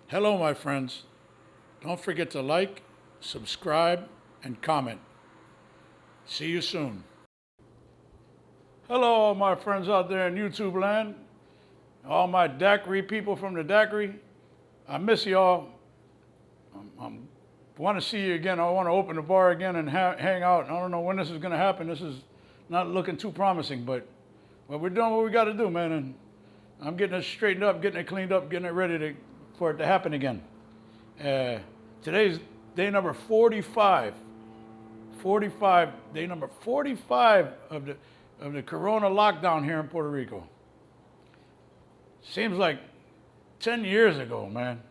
Hello, my friends. Don't forget to like, subscribe, and comment. See you soon. Hello, all my friends out there in YouTube land. All my daiquiri people from the daiquiri. I miss y'all. I want to see you again. I want to open the bar again and hang out. I don't know when this is going to happen. This is not looking too promising, but we're doing what we got to do, man. And I'm getting it straightened up, getting it cleaned up, getting it ready for it to happen again. Today's day number 45. 45, day number 45 of the Corona lockdown here in Puerto Rico. Seems like 10 years ago, man.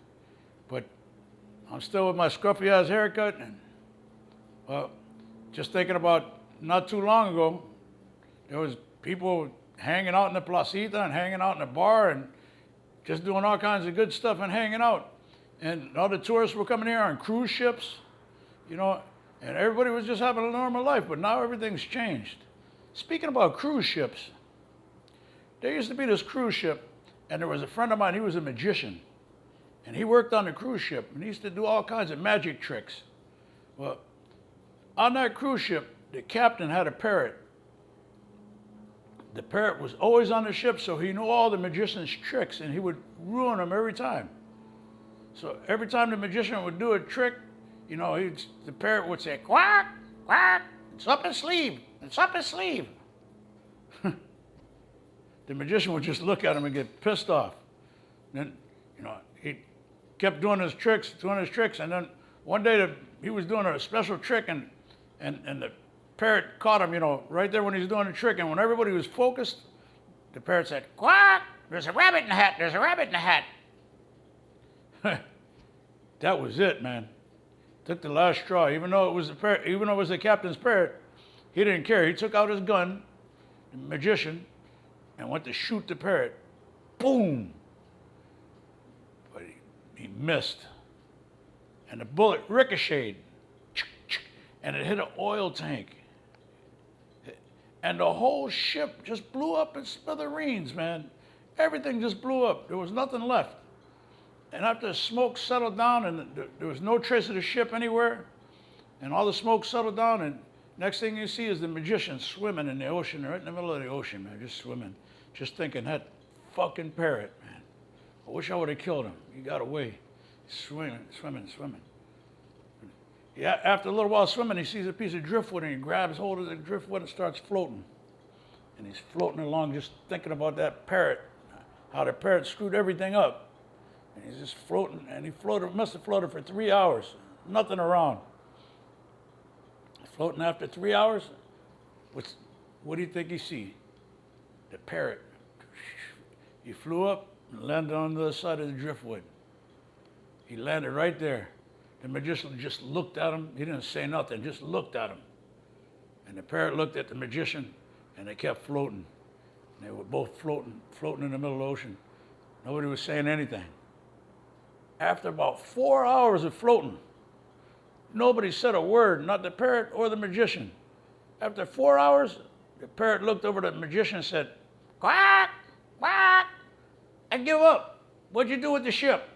But I'm still with my scruffy ass haircut. And just thinking about not too long ago, there was people hanging out in the placita and hanging out in the bar and just doing all kinds of good stuff and hanging out. And all the tourists were coming here on cruise ships, you know, and everybody was just having a normal life, but now everything's changed. Speaking about cruise ships, there used to be this cruise ship, and there was a friend of mine, he was a magician, and he worked on the cruise ship, and he used to do all kinds of magic tricks. Well, on that cruise ship, the captain had a parrot. The parrot was always on the ship, so he knew all the magician's tricks, and he would ruin them every time. So every time the magician would do a trick, you know, the parrot would say, quack, quack, it's up his sleeve, it's up his sleeve. The magician would just look at him and get pissed off. Then, you know, he kept doing his tricks, and then one day he was doing a special trick, and the parrot caught him, you know, right there when he was doing the trick, and when everybody was focused, the parrot said, quack, there's a rabbit in the hat, there's a rabbit in the hat. That was it, man. Took the last straw. Even though it was the captain's parrot, he didn't care. He took out his gun, the magician, and went to shoot the parrot. Boom! But he missed. And the bullet ricocheted. And it hit an oil tank. And the whole ship just blew up in smithereens, man. Everything just blew up. There was nothing left. And after the smoke settled down and there was no trace of the ship anywhere, and all the smoke settled down, and next thing you see is the magician swimming in the ocean, right in the middle of the ocean, man, just swimming, just thinking, that fucking parrot, man. I wish I would have killed him. He got away. Swimming. Yeah, after a little while swimming, he sees a piece of driftwood, and he grabs hold of the driftwood and starts floating. And he's floating along just thinking about that parrot, how the parrot screwed everything up. And he's just floating, and must have floated for 3 hours, nothing around. Floating after 3 hours, what do you think he see? The parrot. He flew up and landed on the other side of the driftwood. He landed right there. The magician just looked at him. He didn't say nothing, just looked at him. And the parrot looked at the magician, and they kept floating. And they were both floating in the middle of the ocean. Nobody was saying anything. After about 4 hours of floating, nobody said a word, not the parrot or the magician. After 4 hours, the parrot looked over to the magician and said, quack, quack, I give up. What'd you do with the ship?